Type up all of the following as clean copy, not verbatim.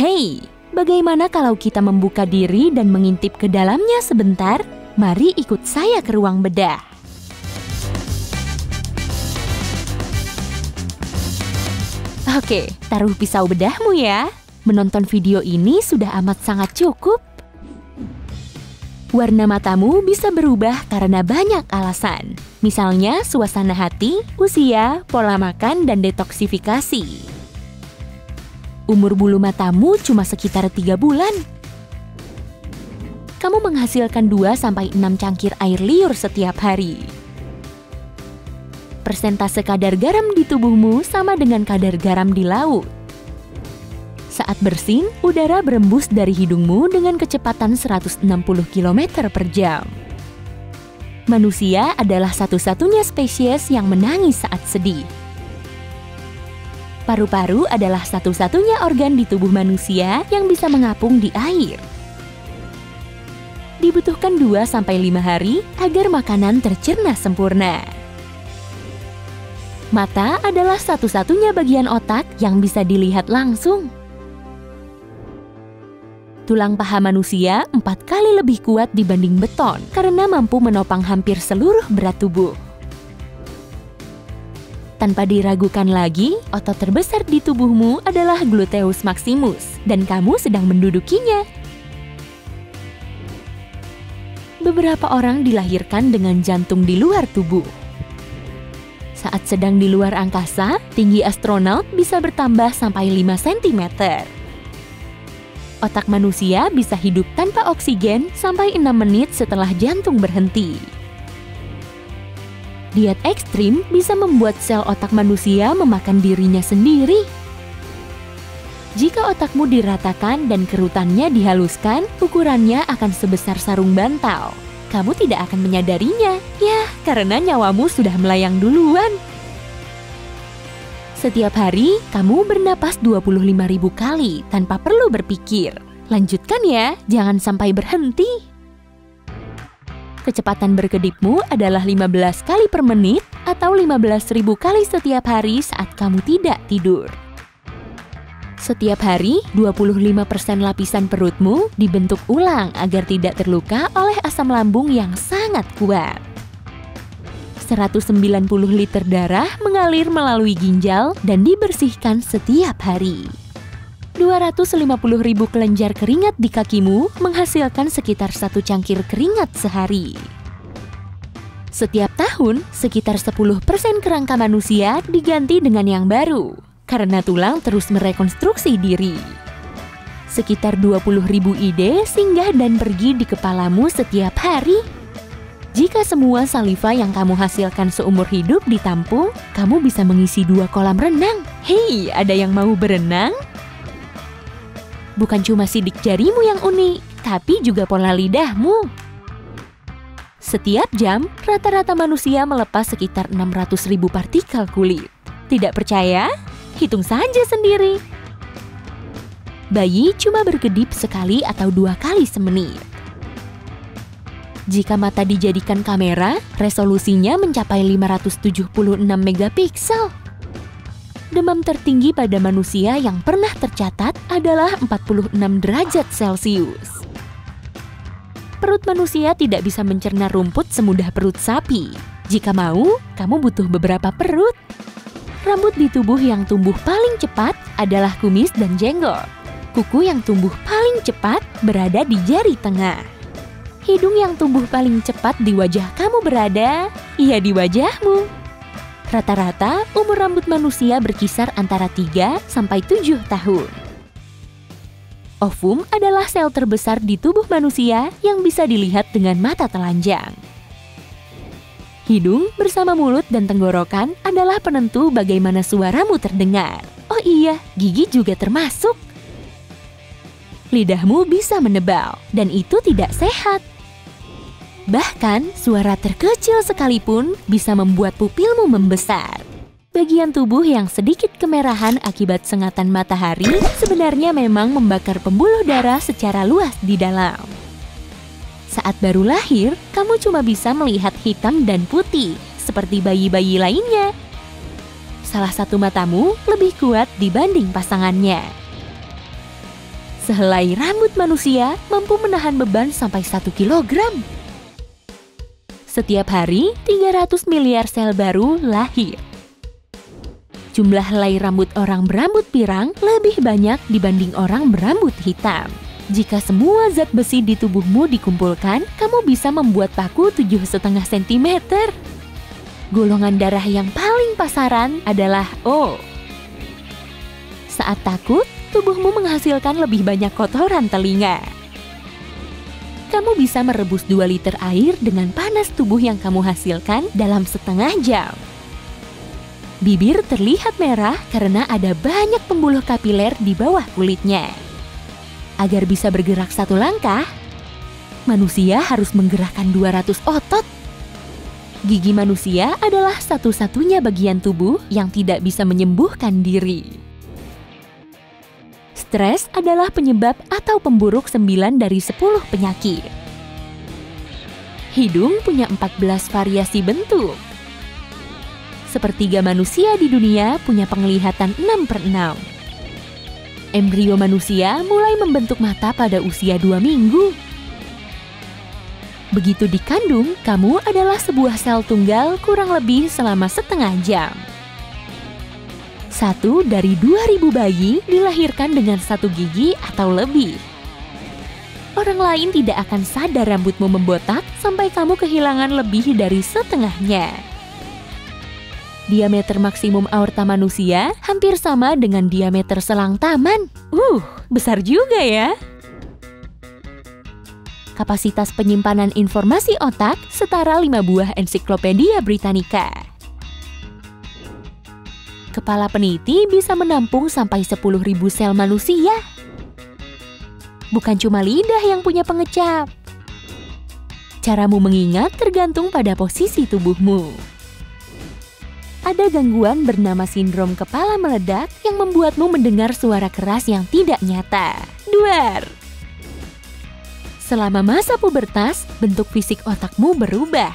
Hey, bagaimana kalau kita membuka diri dan mengintip ke dalamnya sebentar? Mari ikut saya ke ruang bedah. Oke, taruh pisau bedahmu ya. Menonton video ini sudah amat sangat cukup. Warna matamu bisa berubah karena banyak alasan. Misalnya suasana hati, usia, pola makan, dan detoksifikasi. Umur bulu matamu cuma sekitar 3 bulan. Kamu menghasilkan 2-6 cangkir air liur setiap hari. Persentase kadar garam di tubuhmu sama dengan kadar garam di laut. Saat bersin, udara berembus dari hidungmu dengan kecepatan 160 km per jam. Manusia adalah satu-satunya spesies yang menangis saat sedih. Paru-paru adalah satu-satunya organ di tubuh manusia yang bisa mengapung di air. Dibutuhkan 2-5 hari agar makanan tercerna sempurna. Mata adalah satu-satunya bagian otak yang bisa dilihat langsung. Tulang paha manusia 4 kali lebih kuat dibanding beton karena mampu menopang hampir seluruh berat tubuh. Tanpa diragukan lagi, otot terbesar di tubuhmu adalah gluteus maximus, dan kamu sedang mendudukinya. Beberapa orang dilahirkan dengan jantung di luar tubuh. Saat sedang di luar angkasa, tinggi astronaut bisa bertambah sampai 5 cm. Otak manusia bisa hidup tanpa oksigen sampai 6 menit setelah jantung berhenti. Diet ekstrim bisa membuat sel otak manusia memakan dirinya sendiri. Jika otakmu diratakan dan kerutannya dihaluskan, ukurannya akan sebesar sarung bantal. Kamu tidak akan menyadarinya, ya, karena nyawamu sudah melayang duluan. Setiap hari, kamu bernapas 25.000 kali tanpa perlu berpikir. Lanjutkan ya, jangan sampai berhenti. Kecepatan berkedipmu adalah 15 kali per menit atau 15.000 kali setiap hari saat kamu tidak tidur. Setiap hari, 25% lapisan perutmu dibentuk ulang agar tidak terluka oleh asam lambung yang sangat kuat. 190 liter darah mengalir melalui ginjal dan dibersihkan setiap hari. 250.000 kelenjar keringat di kakimu menghasilkan sekitar 1 cangkir keringat sehari. Setiap tahun, sekitar 10% kerangka manusia diganti dengan yang baru, karena tulang terus merekonstruksi diri. Sekitar 20.000 ide singgah dan pergi di kepalamu setiap hari. Jika semua saliva yang kamu hasilkan seumur hidup ditampung, kamu bisa mengisi 2 kolam renang. Hei, ada yang mau berenang? Bukan cuma sidik jarimu yang unik, tapi juga pola lidahmu. Setiap jam, rata-rata manusia melepas sekitar 600.000 partikel kulit. Tidak percaya? Hitung saja sendiri. Bayi cuma berkedip sekali atau 2 kali semenit. Jika mata dijadikan kamera, resolusinya mencapai 576 megapiksel. Demam tertinggi pada manusia yang pernah tercatat adalah 46 derajat Celcius. Perut manusia tidak bisa mencerna rumput semudah perut sapi. Jika mau, kamu butuh beberapa perut. Rambut di tubuh yang tumbuh paling cepat adalah kumis dan jenggot. Kuku yang tumbuh paling cepat berada di jari tengah. Hidung yang tumbuh paling cepat di wajah kamu berada, di wajahmu. Rata-rata, umur rambut manusia berkisar antara 3-7 tahun. Ovum adalah sel terbesar di tubuh manusia yang bisa dilihat dengan mata telanjang. Hidung bersama mulut dan tenggorokan adalah penentu bagaimana suaramu terdengar. Oh iya, gigi juga termasuk. Lidahmu bisa menebal, dan itu tidak sehat. Bahkan, suara terkecil sekalipun bisa membuat pupilmu membesar. Bagian tubuh yang sedikit kemerahan akibat sengatan matahari sebenarnya memang membakar pembuluh darah secara luas di dalam. Saat baru lahir, kamu cuma bisa melihat hitam dan putih, seperti bayi-bayi lainnya. Salah satu matamu lebih kuat dibanding pasangannya. Sehelai rambut manusia mampu menahan beban sampai 1 kilogram. Setiap hari, 300 miliar sel baru lahir. Jumlah helai rambut orang berambut pirang lebih banyak dibanding orang berambut hitam. Jika semua zat besi di tubuhmu dikumpulkan, kamu bisa membuat paku 7,5 cm. Golongan darah yang paling pasaran adalah O. Saat takut, tubuhmu menghasilkan lebih banyak kotoran telinga. Kamu bisa merebus 2 liter air dengan panas tubuh yang kamu hasilkan dalam setengah jam. Bibir terlihat merah karena ada banyak pembuluh kapiler di bawah kulitnya. Agar bisa bergerak 1 langkah, manusia harus menggerakkan 200 otot. Gigi manusia adalah satu-satunya bagian tubuh yang tidak bisa menyembuhkan diri. Stres adalah penyebab atau pemburuk 9 dari 10 penyakit. Hidung punya 14 variasi bentuk. Sepertiga manusia di dunia punya penglihatan 6/6. Embrio manusia mulai membentuk mata pada usia 2 minggu. Begitu dikandung, kamu adalah sebuah sel tunggal kurang lebih selama setengah jam. 1 dari 2.000 bayi dilahirkan dengan 1 gigi atau lebih. Orang lain tidak akan sadar rambutmu membotak sampai kamu kehilangan lebih dari setengahnya. Diameter maksimum aorta manusia hampir sama dengan diameter selang taman. Besar juga ya. Kapasitas penyimpanan informasi otak setara 5 buah ensiklopedia Britannica. Kepala peniti bisa menampung sampai 10.000 sel manusia. Bukan cuma lidah yang punya pengecap. Caramu mengingat tergantung pada posisi tubuhmu. Ada gangguan bernama sindrom kepala meledak yang membuatmu mendengar suara keras yang tidak nyata. Duar. Selama masa pubertas, bentuk fisik otakmu berubah.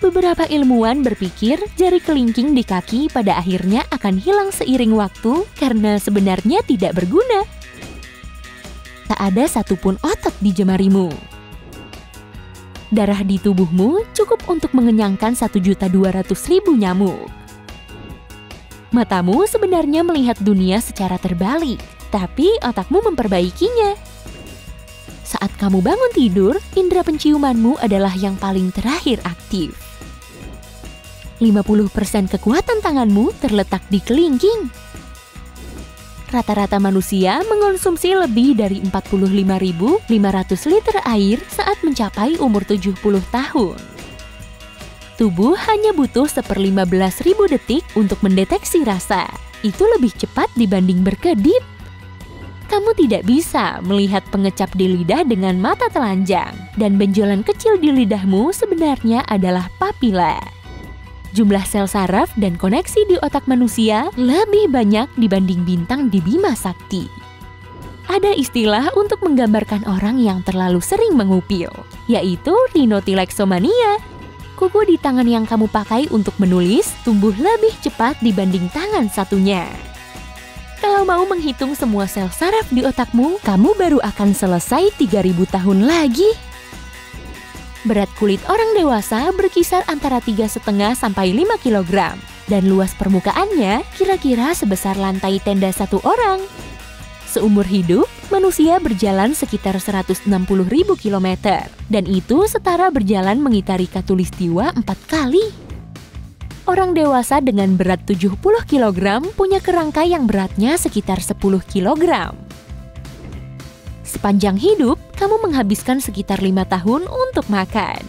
Beberapa ilmuwan berpikir jari kelingking di kaki pada akhirnya akan hilang seiring waktu karena sebenarnya tidak berguna. Tak ada satupun otot di jemarimu. Darah di tubuhmu cukup untuk mengenyangkan 1.200.000 nyamuk. Matamu sebenarnya melihat dunia secara terbalik, tapi otakmu memperbaikinya. Saat kamu bangun tidur, indera penciumanmu adalah yang paling terakhir aktif. 50% kekuatan tanganmu terletak di kelingking. Rata-rata manusia mengonsumsi lebih dari 45.500 liter air saat mencapai umur 70 tahun. Tubuh hanya butuh 1/15.000 detik untuk mendeteksi rasa. Itu lebih cepat dibanding berkedip. Kamu tidak bisa melihat pengecap di lidah dengan mata telanjang, dan benjolan kecil di lidahmu sebenarnya adalah papila. Jumlah sel saraf dan koneksi di otak manusia lebih banyak dibanding bintang di Bima Sakti. Ada istilah untuk menggambarkan orang yang terlalu sering mengupil, yaitu rhinotilexomania. Kuku di tangan yang kamu pakai untuk menulis tumbuh lebih cepat dibanding tangan satunya. Kalau mau menghitung semua sel saraf di otakmu, kamu baru akan selesai 3.000 tahun lagi. Berat kulit orang dewasa berkisar antara 3,5 sampai 5 kg, dan luas permukaannya kira-kira sebesar lantai tenda 1 orang. Seumur hidup, manusia berjalan sekitar 160.000 km, dan itu setara berjalan mengitari Katulistiwa 4 kali. Orang dewasa dengan berat 70 kg punya kerangka yang beratnya sekitar 10 kg. Sepanjang hidup, kamu menghabiskan sekitar 5 tahun untuk makan.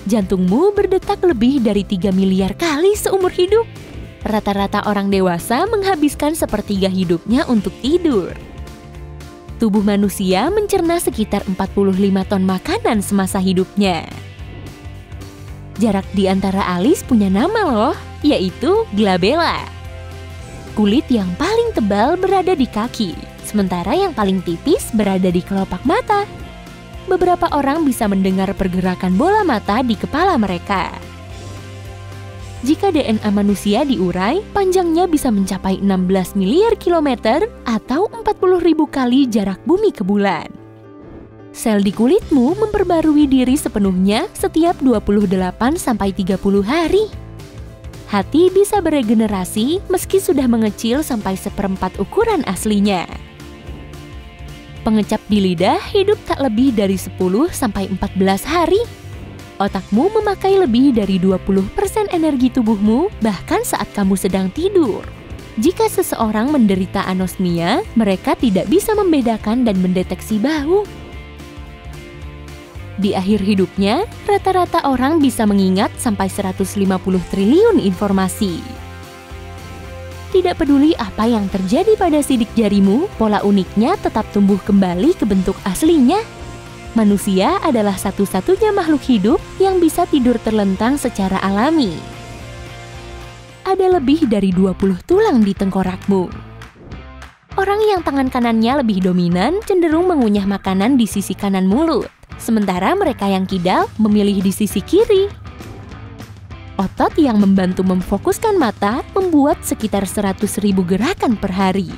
Jantungmu berdetak lebih dari 3 miliar kali seumur hidup. Rata-rata orang dewasa menghabiskan sepertiga hidupnya untuk tidur. Tubuh manusia mencerna sekitar 45 ton makanan semasa hidupnya. Jarak di antara alis punya nama loh, yaitu glabella. Kulit yang paling tebal berada di kaki, sementara yang paling tipis berada di kelopak mata. Beberapa orang bisa mendengar pergerakan bola mata di kepala mereka. Jika DNA manusia diurai, panjangnya bisa mencapai 16 miliar kilometer atau 40.000 kali jarak bumi ke bulan. Sel di kulitmu memperbarui diri sepenuhnya setiap 28-30 hari. Hati bisa beregenerasi meski sudah mengecil sampai seperempat ukuran aslinya. Pengecap di lidah hidup tak lebih dari 10-14 hari. Otakmu memakai lebih dari 20% energi tubuhmu bahkan saat kamu sedang tidur. Jika seseorang menderita anosmia, mereka tidak bisa membedakan dan mendeteksi bau. Di akhir hidupnya, rata-rata orang bisa mengingat sampai 150 triliun informasi. Tidak peduli apa yang terjadi pada sidik jarimu, pola uniknya tetap tumbuh kembali ke bentuk aslinya. Manusia adalah satu-satunya makhluk hidup yang bisa tidur terlentang secara alami. Ada lebih dari 20 tulang di tengkorakmu. Orang yang tangan kanannya lebih dominan cenderung mengunyah makanan di sisi kanan mulut, sementara mereka yang kidal memilih di sisi kiri. Otot yang membantu memfokuskan mata membuat sekitar 100.000 gerakan per hari.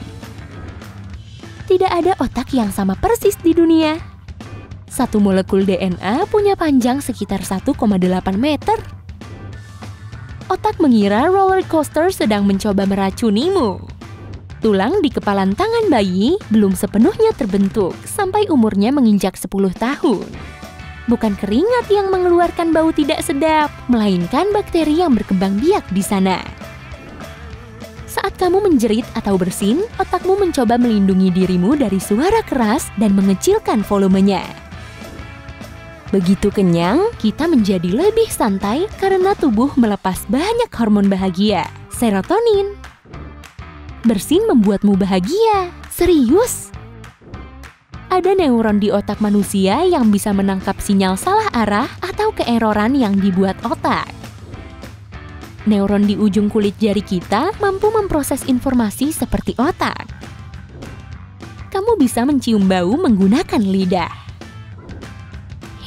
Tidak ada otak yang sama persis di dunia. Satu molekul DNA punya panjang sekitar 1,8 meter. Otak mengira roller coaster sedang mencoba meracunimu. Tulang di kepalan tangan bayi belum sepenuhnya terbentuk sampai umurnya menginjak 10 tahun. Bukan keringat yang mengeluarkan bau tidak sedap, melainkan bakteri yang berkembang biak di sana. Saat kamu menjerit atau bersin, otakmu mencoba melindungi dirimu dari suara keras dan mengecilkan volumenya. Begitu kenyang, kita menjadi lebih santai karena tubuh melepas banyak hormon bahagia, serotonin. Bersin membuatmu bahagia, serius. Ada neuron di otak manusia yang bisa menangkap sinyal salah arah atau keeroran yang dibuat otak. Neuron di ujung kulit jari kita mampu memproses informasi seperti otak. Kamu bisa mencium bau menggunakan lidah.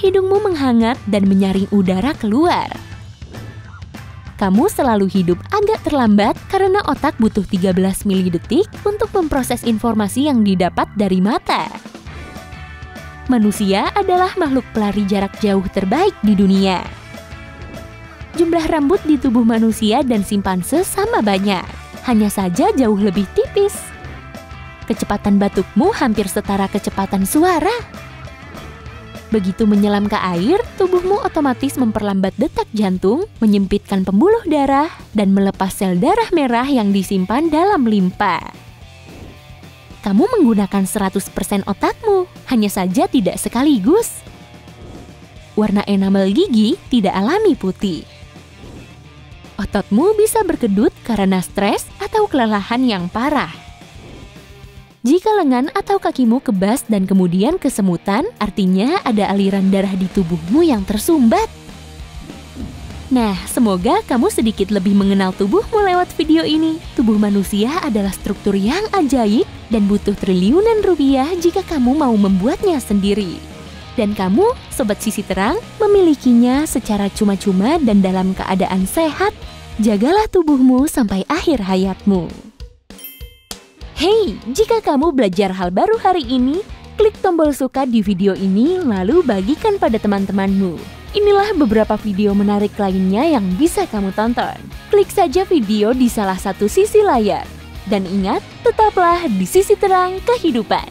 Hidungmu menghangat dan menyaring udara keluar. Kamu selalu hidup agak terlambat karena otak butuh 13 milidetik untuk memproses informasi yang didapat dari mata. Manusia adalah makhluk pelari jarak jauh terbaik di dunia. Jumlah rambut di tubuh manusia dan simpanse sama banyak, hanya saja jauh lebih tipis. Kecepatan batukmu hampir setara kecepatan suara. Begitu menyelam ke air, tubuhmu otomatis memperlambat detak jantung, menyempitkan pembuluh darah, dan melepas sel darah merah yang disimpan dalam limpa. Kamu menggunakan 100% otakmu, hanya saja tidak sekaligus. Warna enamel gigi tidak alami putih. Ototmu bisa berkedut karena stres atau kelelahan yang parah. Jika lengan atau kakimu kebas dan kemudian kesemutan, artinya ada aliran darah di tubuhmu yang tersumbat. Nah, semoga kamu sedikit lebih mengenal tubuhmu lewat video ini. Tubuh manusia adalah struktur yang ajaib dan butuh triliunan rupiah jika kamu mau membuatnya sendiri. Dan kamu, Sobat Sisi Terang, memilikinya secara cuma-cuma dan dalam keadaan sehat. Jagalah tubuhmu sampai akhir hayatmu. Hey, jika kamu belajar hal baru hari ini, klik tombol suka di video ini lalu bagikan pada teman-temanmu. Inilah beberapa video menarik lainnya yang bisa kamu tonton. Klik saja video di salah satu sisi layar. Dan ingat, tetaplah di sisi terang kehidupan.